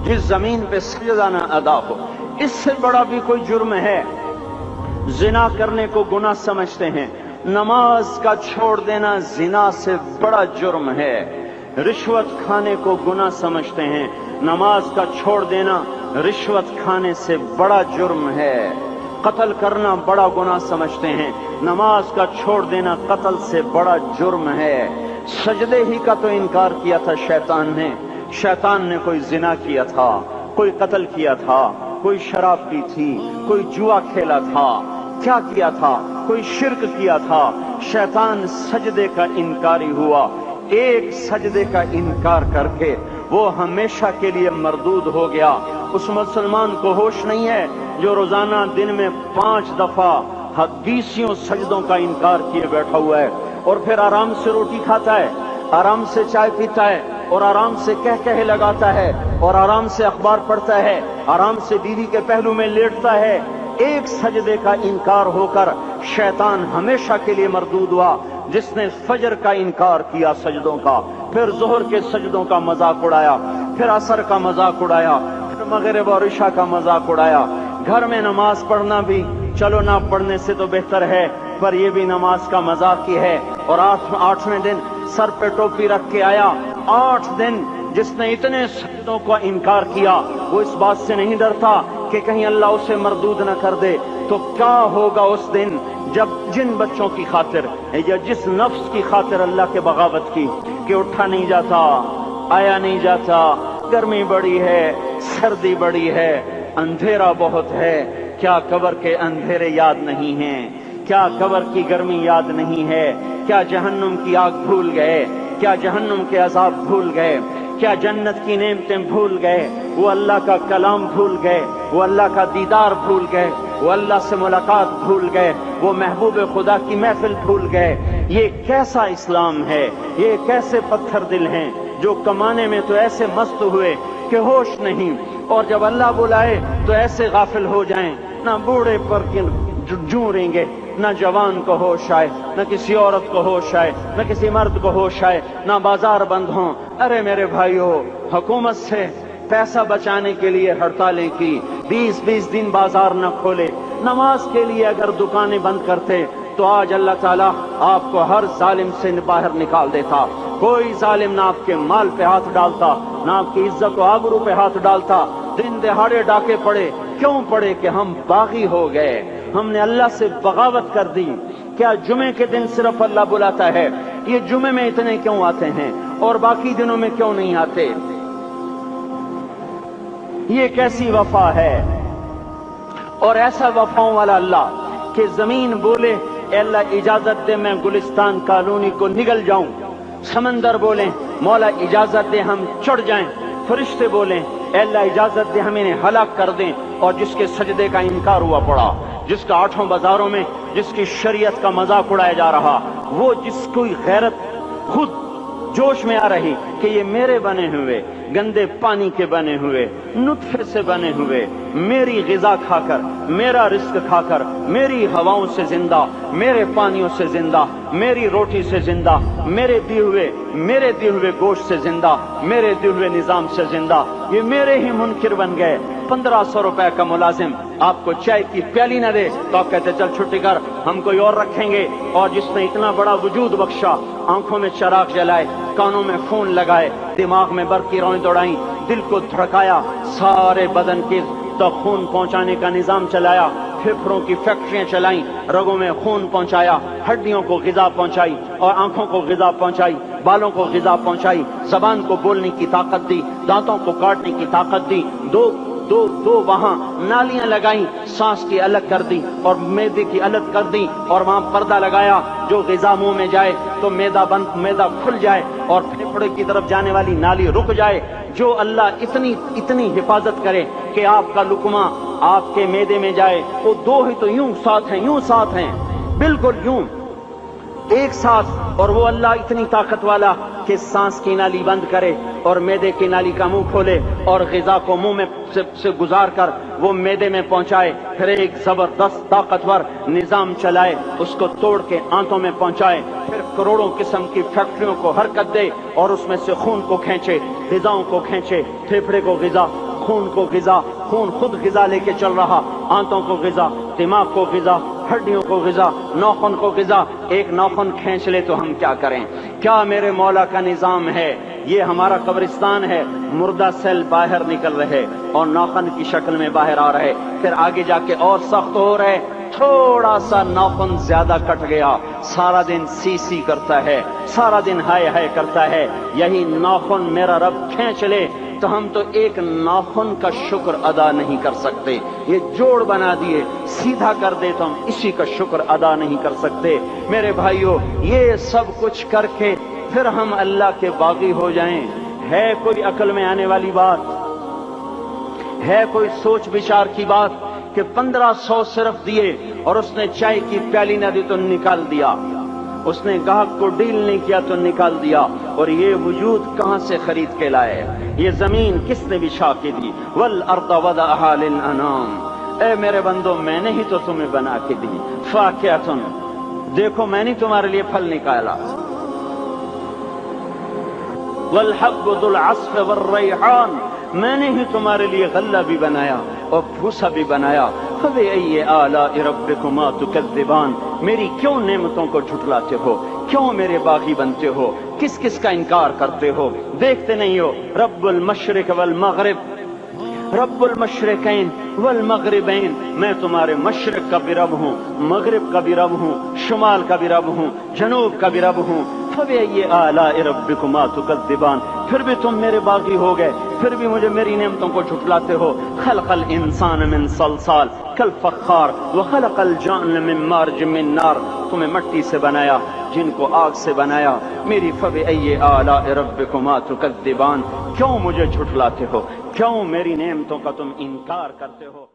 جس زمین پہ سجدہ نہ ادا ہو، اس سے بڑا بھی کوئی جرم ہے؟ زنا کرنے کو گناہ سمجھتے ہیں، نماز کا چھوڑ دینا زنا سے بڑا جرم ہے۔ رشوت کھانے کو گناہ سمجھتے ہیں، نماز کا چھوڑ دینا رشوت کھانے سے بڑا جرم ہے۔ قتل کرنا بڑا گناہ سمجھتے ہیں، نماز کا چھوڑ دینا قتل سے بڑا جرم ہے۔ سجدے ہی کا تو انکار کیا تھا شیطان نے کوئی زنا کیا تھا، کوئی قتل کیا تھا، کوئی شراب پی تھی، کوئی جوا کھیلا تھا، کیا کیا تھا؟ کوئی شرک کیا تھا۔ شیطان سجدے کا انکاری ہوا، ایک سجدے کا انکار کر کے وہ ہمیشہ کے لیے مردود ہو گیا۔ اس مسلمان کو ہوش نہیں ہے جو روزانہ دن میں 5 دفعہ 20 سجدوں کا انکار کیے بیٹھا ہوا ہے، اور پھر آرام سے روٹی کھاتا ہے، آرام سے چائے پیتا ہے، اور آرام سے کہے لگاتا ہے، اور آرام سے اخبار پڑھتا ہے، آرام سے بیوی کے پہلو میں لیٹتا ہے۔ ایک سجدے کا انکار ہو کر شیطان ہمیشہ کے لیے مردود ہوا۔ جس نے فجر کا انکار کیا سجدوں کا، پھر ظہر کے سجدوں کا مذاق اڑایا، پھر عصر کا مذاق اڑایا، پھر مغرب اور عشاء کا مذاق اڑایا۔ گھر میں نماز پڑھنا بھی چلو نہ پڑھنے سے تو بہتر ہے، پر یہ بھی نماز کا مذاق ہی ہے۔ اور 8ویں دن سر پہ ٹوپی رکھ کے آیا۔ 8 دن جس نے اتنے سجدوں کا انکار کیا، وہ اس بات سے نہیں ڈرتا کہ کہیں اللہ اسے مردود نہ کر دے۔ تو کیا ہوگا اس دن جب جن بچوں کی خاطر یا جس نفس کی خاطر اللہ کے بغاوت کی کہ اٹھا نہیں جاتا، آیا نہیں جاتا، گرمی بڑی ہے، سردی بڑی ہے، اندھیرا بہت ہے، کیا قبر کے اندھیرے یاد نہیں ہیں؟ کیا قبر کی گرمی یاد نہیں ہے؟ کیا جہنم کی آگ بھول گئے؟ کیا جہنم کے عذاب بھول گئے؟ کیا جنت کی نعمتیں بھول گئے؟ وہ اللہ کا کلام بھول گئے، وہ اللہ کا دیدار بھول گئے، وہ اللہ سے ملاقات بھول گئے، وہ محبوب خدا کی محفل بھول گئے۔ یہ کیسا اسلام ہے؟ یہ کیسے پتھر دل ہیں جو کمانے میں تو ایسے مست ہوئے کہ ہوش نہیں، اور جب اللہ بلائے تو ایسے غافل ہو جائیں، نہ بوڑھے پر جوں گے، نہ جوان کو ہوش آئے، نہ کسی عورت کو ہوش آئے، نہ کسی مرد کو ہوش آئے، نہ بازار بند ہوں۔ ارے میرے بھائیو، حکومت سے پیسہ بچانے کے لیے ہڑتالیں کی، 20 دن بازار نہ کھولے، نماز کے لیے اگر دکانیں بند کرتے تو آج اللہ تعالیٰ آپ کو ہر ظالم سے باہر نکال دیتا۔ کوئی ظالم نہ آپ کے مال پہ ہاتھ ڈالتا، نہ آپ کی عزت و آبرو پہ ہاتھ ڈالتا۔ دن دہاڑے ڈاکے پڑے، کیوں پڑے؟ کہ ہم باغی ہو گئے، ہم نے اللہ سے بغاوت کر دی۔ کیا جمعے کے دن صرف اللہ بلاتا ہے؟ یہ جمعے میں اتنے کیوں آتے ہیں اور باقی دنوں میں کیوں نہیں آتے؟ یہ کیسی وفا ہے؟ اور ایسا وفاؤں والا اللہ کہ زمین بولے اے اللہ اجازت دے میں گلستان کالونی کو نگل جاؤں، سمندر بولیں مولا اجازت دے ہم چڑھ جائیں، فرشتے بولیں اے اللہ اجازت دے ہم انہیں ہلاک کر دیں، اور جس کے سجدے کا انکار ہوا پڑا، جس کا 8 بازاروں میں جس کی شریعت کا مذاق اڑایا جا رہا، وہ جس کوئی غیرت خود جوش میں آ رہی کہ یہ میرے بنے ہوئے گندے پانی کے بنے ہوئے نطفے سے بنے ہوئے میری غذا کھا کر، میرا رزق کھا کر، میری ہواؤں سے زندہ، میرے پانیوں سے زندہ، میری روٹی سے زندہ، میرے دیے ہوئے گوشت سے زندہ، میرے دیے ہوئے نظام سے زندہ، یہ میرے ہی منکر بن گئے۔ 1500 روپے کا ملازم آپ کو چائے کی پیالی نہ دے تو آپ کہتے چل چھٹی کر، ہم کوئی اور رکھیں گے۔ اور جس نے اتنا بڑا وجود بخشا، آنکھوں میں چراغ جلائے، کانوں میں خون لگائے، دماغ میں برقی روئیں دوڑائیں، دل کو دھڑکایا، سارے بدن کے تک خون پہنچانے کا نظام چلایا، پھیپھڑوں کی فیکٹریاں چلائیں، رگوں میں خون پہنچایا، ہڈیوں کو غذا پہنچائی اور آنکھوں کو غذا پہنچائی، بالوں کو غذا پہنچائی، زبان کو بولنے کی طاقت دی، دانتوں کو کاٹنے کی طاقت دی، دو وہاں نالیاں لگائیں، سانس کی الگ کر دی اور معدے کی الگ کر دی، اور وہاں پردہ لگایا، جو غذا منہ میں جائے تو معدہ کھل جائے اور پھیپھڑے کی طرف جانے والی نالی رک جائے۔ جو اللہ اتنی حفاظت کرے کہ آپ کا لقمہ آپ کے معدے میں جائے، وہ 2 ہی تو یوں ساتھ ہیں بالکل یوں ایک ساتھ، اور وہ اللہ اتنی طاقت والا کہ سانس کی نالی بند کرے اور معدے کی نالی کا منہ کھولے اور غذا کو منہ میں سے گزار کر وہ معدے میں پہنچائے، پھر ایک زبردست طاقتور نظام چلائے، اس کو توڑ کے آنتوں میں پہنچائے، پھر کروڑوں قسم کی فیکٹریوں کو حرکت دے اور اس میں سے خون کو کھینچے، غذاؤں کو کھینچے، پھیپھڑے کو غذا، خون کو غذا، خون خود غذا لے کے چل رہا، آنتوں کو غذا، دماغ کو غذا، ہڈیوں کو غذا، ناخن کو غذا۔ ایک ناخن کھینچ لے تو ہم کیا کریں؟ کیا میرے مولا کا نظام ہے؟ یہ ہمارا قبرستان ہے، مردہ سیل باہر نکل رہے اور ناخن کی شکل میں باہر آ رہے، پھر آگے جا کے اور سخت ہو رہے، تھوڑا سا ناخن زیادہ کٹ گیا، سارا دن سی سی کرتا ہے، سارا دن ہائے ہائے کرتا ہے۔ یہی ناخن میرا رب کھینچ لے تو ہم تو ایک ناخن کا شکر ادا نہیں کر سکتے۔ یہ جوڑ بنا دیے، سیدھا کر دے تو ہم اسی کا شکر ادا نہیں کر سکتے۔ میرے بھائیو، یہ سب کچھ کر کے پھر ہم اللہ کے باغی ہو جائیں، ہے کوئی عقل میں آنے والی بات؟ ہے کوئی سوچ بچار کی بات کہ 1500 صرف دیے اور اس نے چائے کی پیالی نہ دی تو نکال دیا، اس نے گاہک کو ڈیل نہیں کیا تو نکال دیا، اور یہ وجود کہاں سے خرید کے لائے؟ یہ زمین کس نے بچھا کے دی؟ والارض وضعها للانام۔ اے میرے بندو، میں نے ہی تو تمہیں بنا کے دی۔ فاکہۃ، دیکھو میں نے تمہارے لیے پھل نکالا، والحب ذو العصف والریحان، میں نے ہی تمہارے لیے غلہ بھی بنایا اور بھوسا بھی بنایا۔ فبأي آلاء ربكما تكذبان، میری کیوں نعمتوں کو جھٹلاتے ہو؟ کیوں میرے باغی بنتے ہو؟ کس کس کا انکار کرتے ہو؟ دیکھتے نہیں ہو رب المشرق والمغرب، رب المشرقین والمغربین، میں تمہارے مشرق کا بھی رب ہوں، مغرب کا بھی رب ہوں، شمال کا بھی رب ہوں، جنوب کا بھی رب ہوں۔ فبأي آلاء ربكما تكذبان، پھر بھی تم میرے باغی ہو گئے، پھر بھی مجھے میری نعمتوں کو جھٹلاتے ہو۔ خلق الانسان من صلصال کالفخار وخلق الجان من مارج من نار، تمہیں مٹی سے بنایا، جن کو آگ سے بنایا۔ میری فبأي آلاء ربكما تكذبان، کیوں مجھے جھٹلاتے ہو؟ کیوں میری نعمتوں کا تم انکار کرتے ہو؟